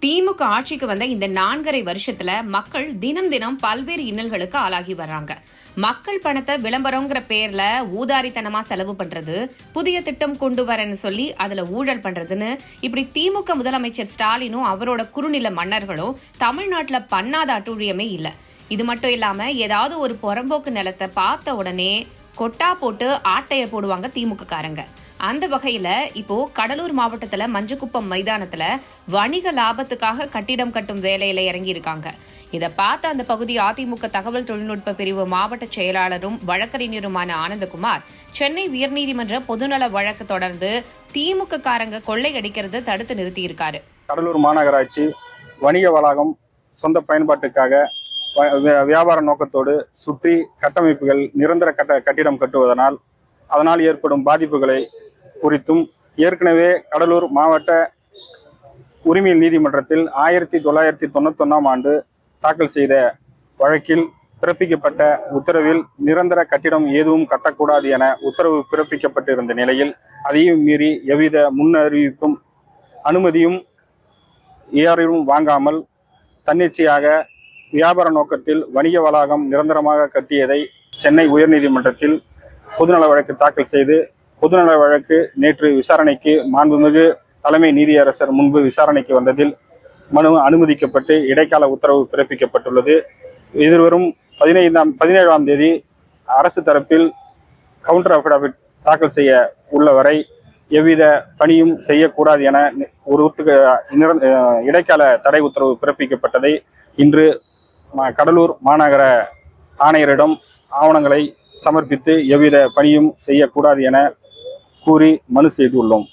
திமுக ஆட்சிக்கு வந்த இந்த 4.5 வருஷத்துல மக்கள் தினம் தினம் பல்வேறு இன்னல்களுக்கு ஆளாகி வர்றாங்க. மக்கள் பணத்தை விளம்பரங்கிற பேர்ல ஊதாரித்தனமா செலவு பண்றது, புதிய திட்டம் கொண்டு வரேன்னு சொல்லி அதுல ஊழல் பண்றதுன்னு இப்படி திமுக முதலமைச்சர் ஸ்டாலினும் அவரோட குறுநில மன்னர்களும் தமிழ்நாட்டுல பண்ணாத அட்டூழியமே இல்ல. இது மட்டும் இல்லாம ஏதாவது ஒரு புறம்போக்கு நிலத்தை பார்த்த உடனே கொட்டா போட்டு ஆட்டைய போடுவாங்க திமுக காரங்க. அந்த வகையில இப்போ கடலூர் மாவட்டத்துல மஞ்சக்குப்பம் மைதானத்துல வணிக லாபத்துக்காக கட்டிடம் கட்டும் வேலையில இறங்கி இருக்காங்க. இத பார்த்த அந்த பகுதி அதிமுக தகவல் தொழில்நுட்ப பிரிவு மாவட்ட செயலாளரும் வழக்கறிஞருமான ஆனந்தகுமார் சென்னை உயர்நீதிமன்ற பொதுநல வழக்கு தொடர்ந்து திமுக காரங்க கொள்ளையடிக்கிறது தடுத்து நிறுத்தி இருக்காரு. கடலூர் மாநகராட்சி வணிக வளாகம் சொந்த பயன்பாட்டுக்காக வியாபார நோக்கத்தோடு சுற்றி கட்டமைப்புகள் நிரந்தர கட்டிடம் கட்டுவதனால் அதனால் ஏற்படும் பாதிப்புகளை குறித்தும் ஏற்கனவே கடலூர் மாவட்ட உரிமையியல் நீதிமன்றத்தில் 1991 ஆண்டு தாக்கல் செய்த வழக்கில் பிறப்பிக்கப்பட்ட உத்தரவில் நிரந்தர கட்டிடம் எதுவும் கட்டக்கூடாது என உத்தரவு பிறப்பிக்கப்பட்டிருந்த நிலையில் அதையும் மீறி எவ்வித முன்னறிவிப்பும் அனுமதியும் யாரையும் வாங்காமல் தன்னிச்சையாக வியாபார நோக்கத்தில் வணிக வளாகம் நிரந்தரமாக கட்டியதை சென்னை உயர்நீதிமன்றத்தில் பொதுநல வழக்கு தாக்கல் செய்து பொதுநல வழக்கு நேற்று விசாரணைக்கு மாண்புமிகு தலைமை நீதியரசர் முன்பு விசாரணைக்கு வந்ததில் மனு அனுமதிக்கப்பட்டு இடைக்கால உத்தரவு பிறப்பிக்கப்பட்டுள்ளது. எதிர்வரும் 17ஆம் தேதி அரசு தரப்பில் கவுண்டர் அஃபிடவிட் தாக்கல் செய்ய உள்ளவரை எவ்வித பணியும் செய்யக்கூடாது என ஒரு இடைக்கால தடை உத்தரவு பிறப்பிக்கப்பட்டதை இன்று கடலூர் மாநகர ஆணையரிடம் ஆவணங்களை சமர்ப்பித்து எவ்வித பணியும் செய்யக்கூடாது என கூறி மனு செய்துள்ளோம்.